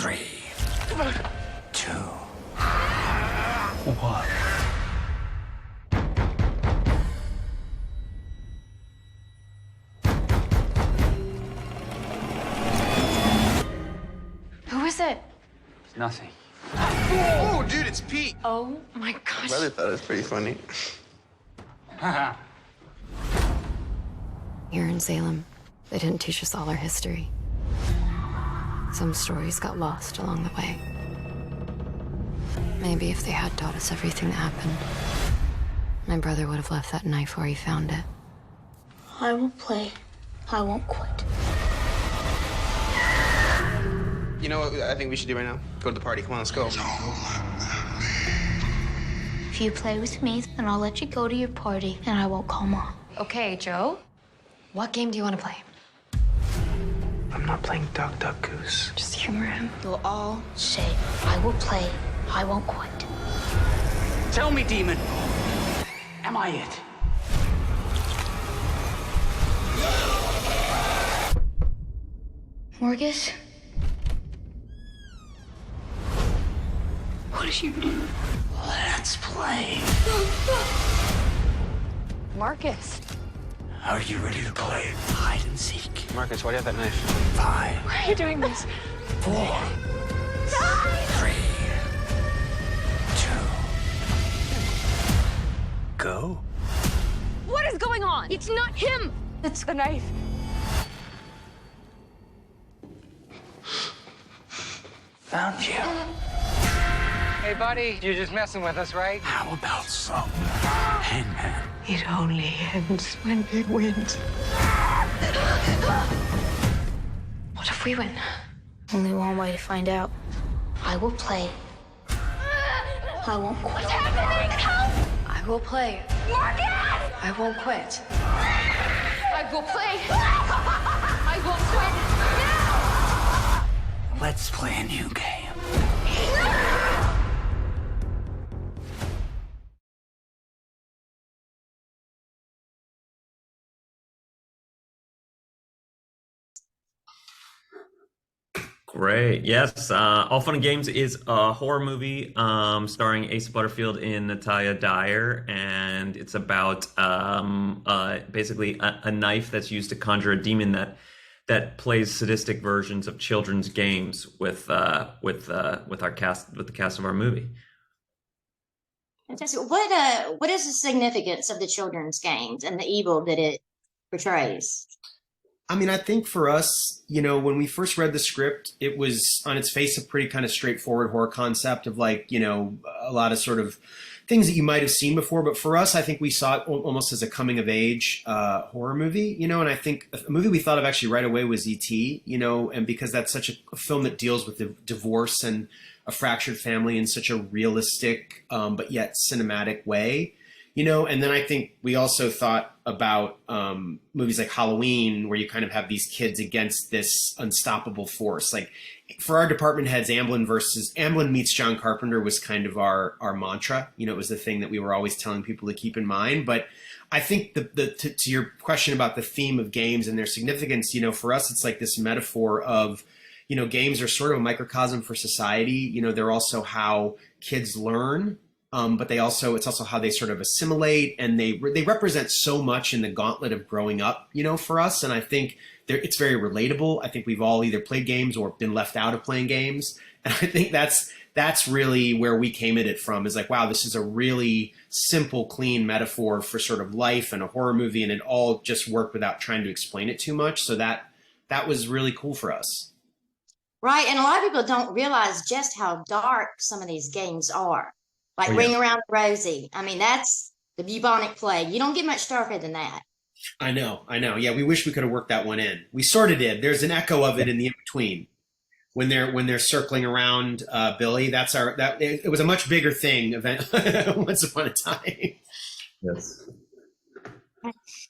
3, 2, 1. Who is it? It's nothing. Oh, dude, it's Pete. Oh my gosh. Brother thought it was pretty funny. Here in Salem, they didn't teach us all our history. Some stories got lost along the way. Maybe if they had taught us everything that happened, my brother would have left that knife where he found it. I will play. I won't quit. You know what I think we should do right now? Go to the party. Come on, let's go. If you play with me, then I'll let you go to your party, and I won't call Mom. Okay, Joe. What game do you want to play? I'm not playing Duck, Duck, Goose. Just humor him. You'll all say, I will play. I won't quit. Tell me, demon. Am I it? Morgus? What did you do? Let's play. Marcus. Are you ready to play hide and seek? Marcus, why do you have that knife? 5, Why are you doing this? 4, 3, 2. Go. What is going on? It's not him. It's the knife. Found you. Hey, buddy, you're just messing with us, right? How about some Hangman? It only ends when he wins. What if we win? Only one way to find out. I will play. I won't quit. What's happening? Help! I will play. Marcus! I won't quit. I will play. I will quit. Let's play a new game. Great. Yes. All Fun and Games is a horror movie starring Asa Butterfield and Natalia Dyer, and it's about basically a knife that's used to conjure a demon that plays sadistic versions of children's games with our cast, with the cast of our movie. Fantastic. What is the significance of the children's games and the evil that it portrays? I mean, I think for us, you know, when we first read the script, it was on its face a pretty kind of straightforward horror concept of like, you know, a lot of sort of things that you might have seen before. But for us, I think we saw it almost as a coming of age horror movie, you know, and I think a movie we thought of actually right away was E.T., you know, and because that's such a film that deals with the divorce and a fractured family in such a realistic but yet cinematic way. You know, and then I think we also thought about movies like Halloween, where you kind of have these kids against this unstoppable force. Like for our department heads, Amblin meets John Carpenter was kind of our mantra. You know, it was the thing that we were always telling people to keep in mind. But I think to your question about the theme of games and their significance, you know, for us, it's like this metaphor of, you know, games are sort of a microcosm for society. You know, they're also how kids learn. But it's also how they sort of assimilate, and they represent so much in the gauntlet of growing up, you know, for us. And I think it's very relatable. I think we've all either played games or been left out of playing games. And I think that's really where we came at it from, is like, wow, this is a really simple, clean metaphor for sort of life and a horror movie. And it all just worked without trying to explain it too much. So that was really cool for us. Right. And a lot of people don't realize just how dark some of these games are. Like Ring Around Rosie. I mean, that's the bubonic plague. You don't get much darker than that. I know. Yeah, we wish we could have worked that one in. We sort of did. There's an echo of it in the in-between. When they're circling around Billy, it was a much bigger thing event once upon a time. Yes.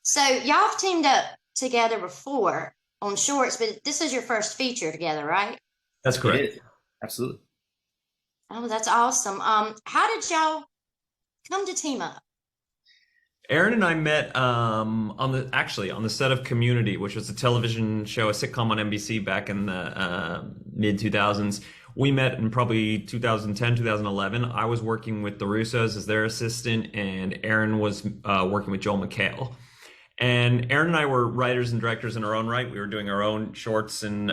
So y'all have teamed up together before on shorts, but this is your first feature together, right? That's correct. Absolutely. Oh, that's awesome. How did y'all come to team up? Eren and I met on the set of Community, which was a television show, a sitcom on NBC back in the mid 2000s, we met in probably 2010, 2011. I was working with the Russos as their assistant, and Eren was working with Joel McHale. And Eren and I were writers and directors in our own right. We were doing our own shorts and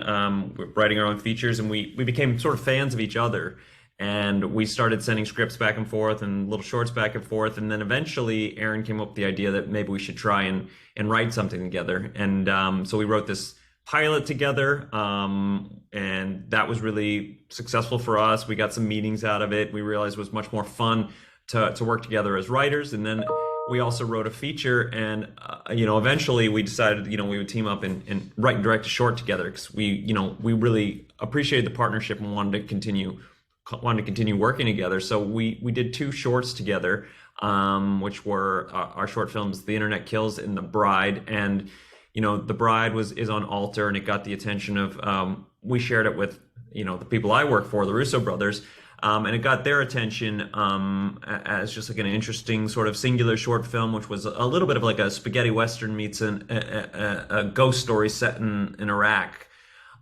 writing our own features, and we became sort of fans of each other. And we started sending scripts back and forth and little shorts back and forth. And then eventually Eren came up with the idea that maybe we should try and write something together. And so we wrote this pilot together. And that was really successful for us. We got some meetings out of it. We realized it was much more fun to work together as writers. And then we also wrote a feature, and eventually we decided we would team up and write and direct a short together, because we really appreciated the partnership and wanted to continue working together. So we did 2 shorts together, which were our short films, The Internet Kills and The Bride. And The Bride is on Alter, and it got the attention of we shared it with the people I work for, the Russo brothers. And it got their attention as just like an interesting sort of singular short film, which was a little bit of like a spaghetti western meets a ghost story set in Iraq.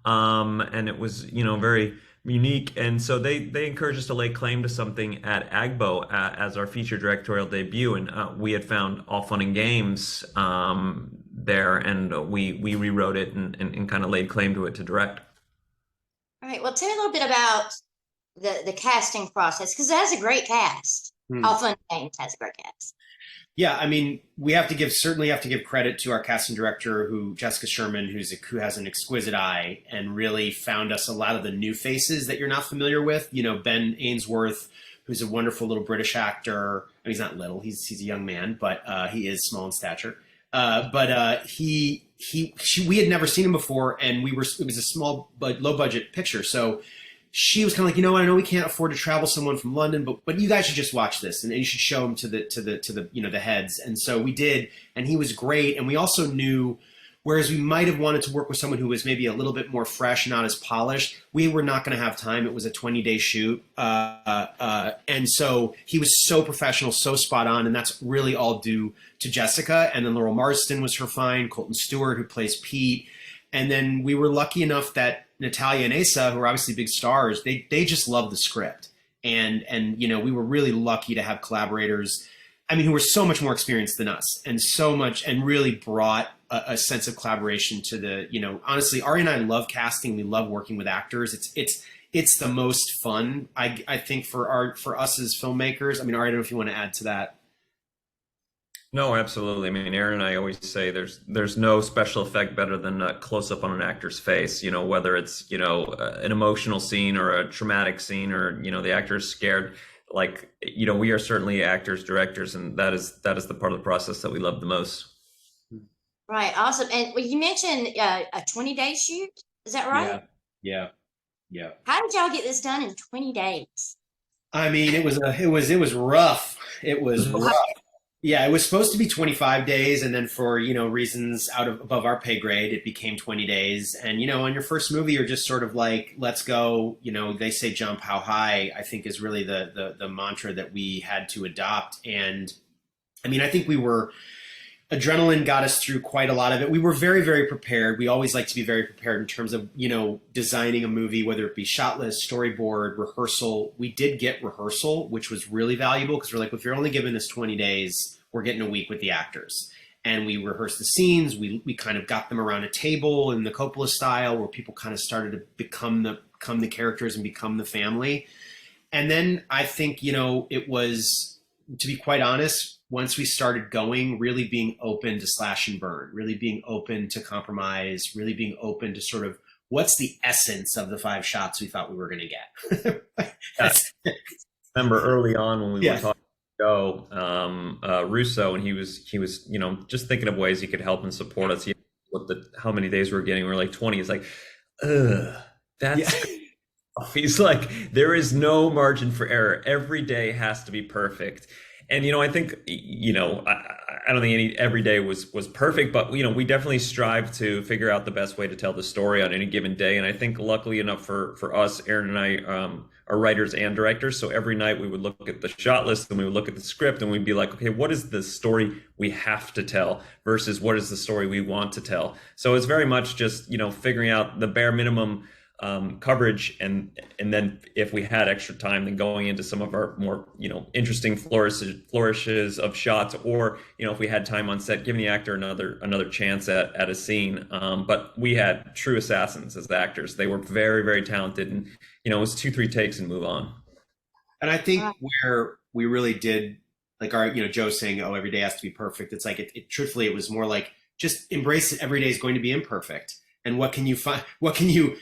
And it was, very unique. And so they encouraged us to lay claim to something at AGBO as our feature directorial debut. And we had found All Fun and Games there, and we rewrote it and kind of laid claim to it to direct. All right. Well, tell me a little bit about the casting process, because it has a great cast. All Fun Games has a great cast. Yeah, I mean, we certainly have to give credit to our casting director, Jessica Sherman, who has an exquisite eye and really found us a lot of the new faces that you're not familiar with. Ben Ainsworth, who's a wonderful little British actor. I mean, he's not little; he's a young man, but he is small in stature. We had never seen him before, and it was a small but low budget picture, so she was kind of like, I know we can't afford to travel someone from London, but you guys should just watch this, and you should show him to the heads. And so we did, and he was great. And we also knew, whereas we might have wanted to work with someone who was maybe a little bit more fresh, not as polished, we were not going to have time. It was a 20-day shoot, and so he was so professional, so spot on, and that's really all due to Jessica. And then Laurel Marsden was her find, Colton Stewart, who plays Pete. And then we were lucky enough that Natalia and Asa, who are obviously big stars, they just love the script. And we were really lucky to have collaborators, who were so much more experienced than us and really brought a sense of collaboration to the, honestly, Ari and I love casting. We love working with actors. It's the most fun, I think, for us as filmmakers. Ari, I don't know if you want to add to that. No, absolutely. Eren and I always say there's no special effect better than a close up on an actor's face, whether it's, an emotional scene or a traumatic scene, or, the actor is scared. We are certainly actors, directors, and that is the part of the process that we love the most. Right. Awesome. And you mentioned a 20-day shoot. Is that right? Yeah. How did y'all get this done in 20 days? It was rough. It was rough. Yeah, it was supposed to be 25 days, and then for reasons above our pay grade, it became 20 days. And on your first movie, you're just sort of like, let's go. They say jump how high, I think, is really the mantra that we had to adopt. And I think adrenaline got us through quite a lot of it. We were very, very prepared. We always like to be very prepared in terms of designing a movie, whether it be shot list, storyboard, rehearsal. We did get rehearsal, which was really valuable, because we're like, if you're only giving us 20 days, we're getting a week with the actors. And we rehearsed the scenes. We kind of got them around a table in the Coppola style, where people kind of started to become the characters and become the family. And then I think, it was, to be quite honest, once we started going, really being open to slash and burn, really being open to compromise, really being open to sort of what's the essence of the 5 shots we thought we were going to get. Remember early on when we were talking to Joe Russo, and he was just thinking of ways he could help and support us. He looked at how many days we were getting. We were like 20. He's like, that's. Yeah. He's like, there is no margin for error. Every day has to be perfect. And, I think, I don't think every day was perfect, but, we definitely strive to figure out the best way to tell the story on any given day. And I think luckily enough for us, Eren and I are writers and directors. So every night we would look at the shot list and we would look at the script and we'd be like, okay, what is the story we have to tell versus what is the story we want to tell? So it's very much just, figuring out the bare minimum coverage, and then if we had extra time, then going into some of our more interesting flourishes of shots, or if we had time on set, giving the actor another chance at a scene. But we had true assassins as actors. They were very, very talented, and it was 2-3 takes and move on. And I think where we really did, like our Joe saying, "Oh, every day has to be perfect." It's like it truthfully, it was more like just embrace it. Every day is going to be imperfect. And what can you find? What can you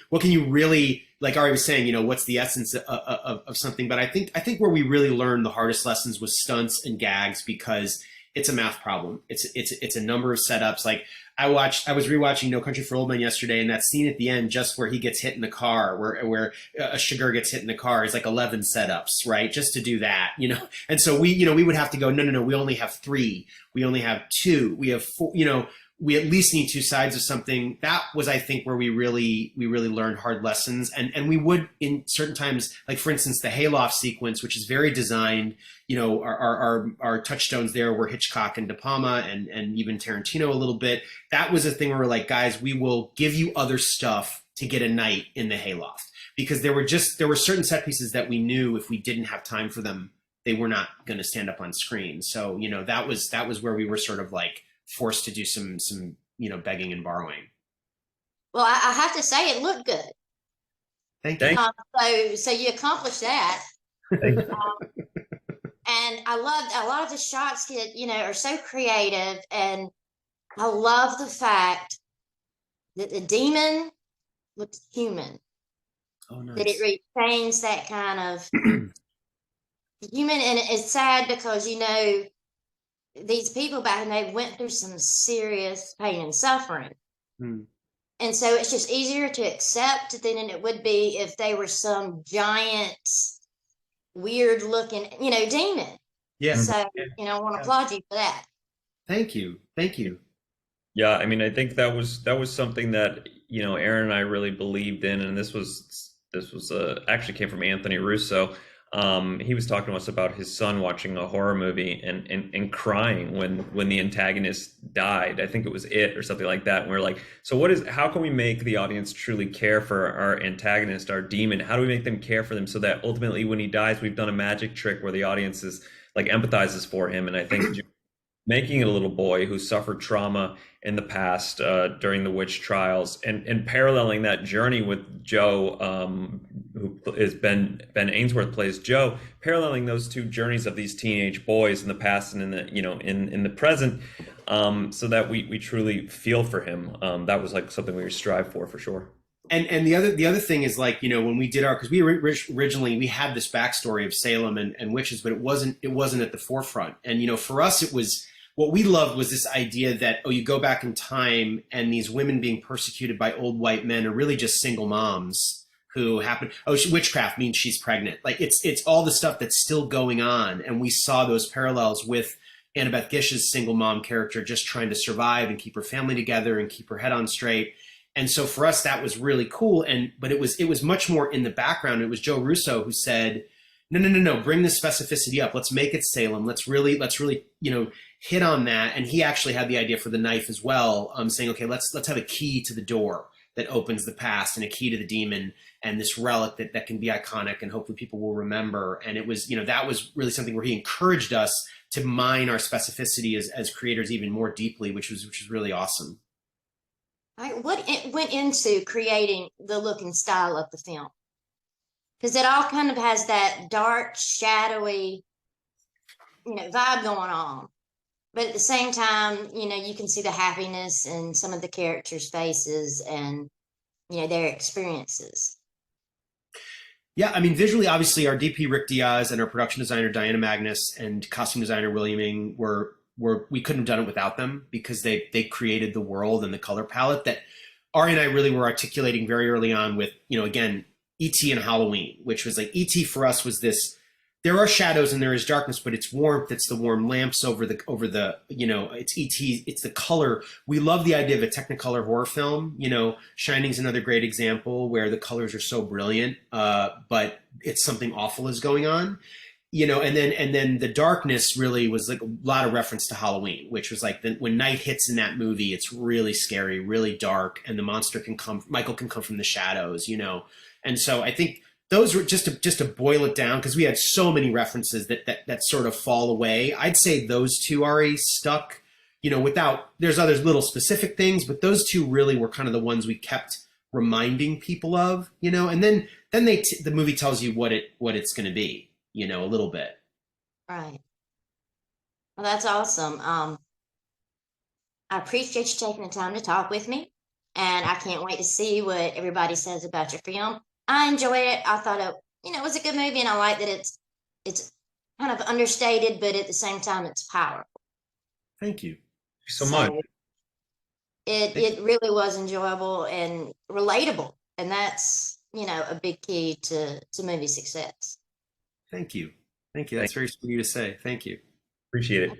really, like Ari was saying, what's the essence of something? But I think where we really learned the hardest lessons was stunts and gags, because it's a math problem. It's a number of setups. Like I was rewatching No Country for Old Men yesterday, and that scene at the end, just where he gets hit in the car, where a Sugar gets hit in the car, is like 11 setups, right? Just to do that, And so we would have to go, no, we only have 3, we only have 2, we have 4, we at least need 2 sides of something. That was, I think, where we really learned hard lessons. And we would, in certain times, like for instance, the hayloft sequence, which is very designed, our touchstones there were Hitchcock and De Palma and even Tarantino a little bit. That was a thing where we're like, guys, we will give you other stuff to get a night in the hayloft. Because there were certain set pieces that we knew if we didn't have time for them, they were not going to stand up on screen. So, that was where we were sort of like forced to do some begging and borrowing. Well, I have to say it looked good. Thank you. So you accomplished that. Thank you. And I loved a lot of the shots are so creative, and I love the fact that the demon looked human. Oh, nice. That it retains that kind of human, and it's sad because these people back then, they went through some serious pain and suffering. And so it's just easier to accept than it would be if they were some giant, weird looking, demon. Yeah. So, I want to applaud you for that. Thank you. Yeah, I mean, I think that was something that Eren and I really believed in, and this was actually came from Anthony Russo. He was talking to us about his son watching a horror movie and crying when the antagonist died. I think it was It or something like that. And we're like, so how can we make the audience truly care for our antagonist, our demon? How do we make them care for them so that ultimately when he dies, we've done a magic trick where the audience is like empathizes for him? And I think making it a little boy who suffered trauma in the past during the witch trials, and paralleling that journey with Joe, who is Ben Ainsworth plays Joe, paralleling those two journeys of these teenage boys in the past and in the in the present, so that we truly feel for him. That was like something we strive for sure. And the other thing is, like, when we did because we originally we had this backstory of Salem and witches, but it wasn't at the forefront. And for us, it was, what we loved was this idea that, you go back in time and these women being persecuted by old white men are really just single moms who happen. Witchcraft means she's pregnant. Like it's all the stuff that's still going on. And we saw those parallels with Annabeth Gish's single mom character just trying to survive and keep her family together and keep her head on straight. And so for us, that was really cool. But it was much more in the background. It was Joe Russo who said, no, bring this specificity up. Let's make it Salem. Let's really, hit on that. And he actually had the idea for the knife as well, saying, okay, let's have a key to the door that opens the past and a key to the demon and this relic that can be iconic and hopefully people will remember. And it was, that was really something where he encouraged us to mine our specificity as creators even more deeply, which was really awesome. All right, what went into creating the look and style of the film? Because it all kind of has that dark, shadowy, vibe going on. But at the same time, you can see the happiness in some of the characters' faces and, their experiences. Yeah, I mean, visually, obviously, our DP, Rick Diaz, and our production designer, Diana Magnus, and costume designer, William Ing, we couldn't have done it without them, because they created the world and the color palette that Ari and I really were articulating very early on with, again, E.T. and Halloween, which was like, E.T. for us was this, there are shadows and there is darkness, but it's warmth. It's the warm lamps over the it's E.T. It's the color. We love the idea of a Technicolor horror film. Shining's another great example where the colors are so brilliant, but it's something awful is going on. and then the darkness really was like a lot of reference to Halloween, which was like when night hits in that movie, it's really scary, really dark, and the monster Michael can come from the shadows, and so I think those were just to boil it down, because we had so many references that sort of fall away. I'd say those two, Ari, stuck, without, there's other little specific things, but those two really were kind of the ones we kept reminding people of, and then the movie tells you what it's going to be, a little bit. Right. Well, that's awesome. I appreciate you taking the time to talk with me, and I can't wait to see what everybody says about your film. I enjoy it. I thought it was a good movie, and I like that it's kind of understated, but at the same time, it's powerful. Thank you so much. It really was enjoyable and relatable, and that's a big key to movie success. Thank you. That's very sweet of you to say. Thank you. Appreciate it.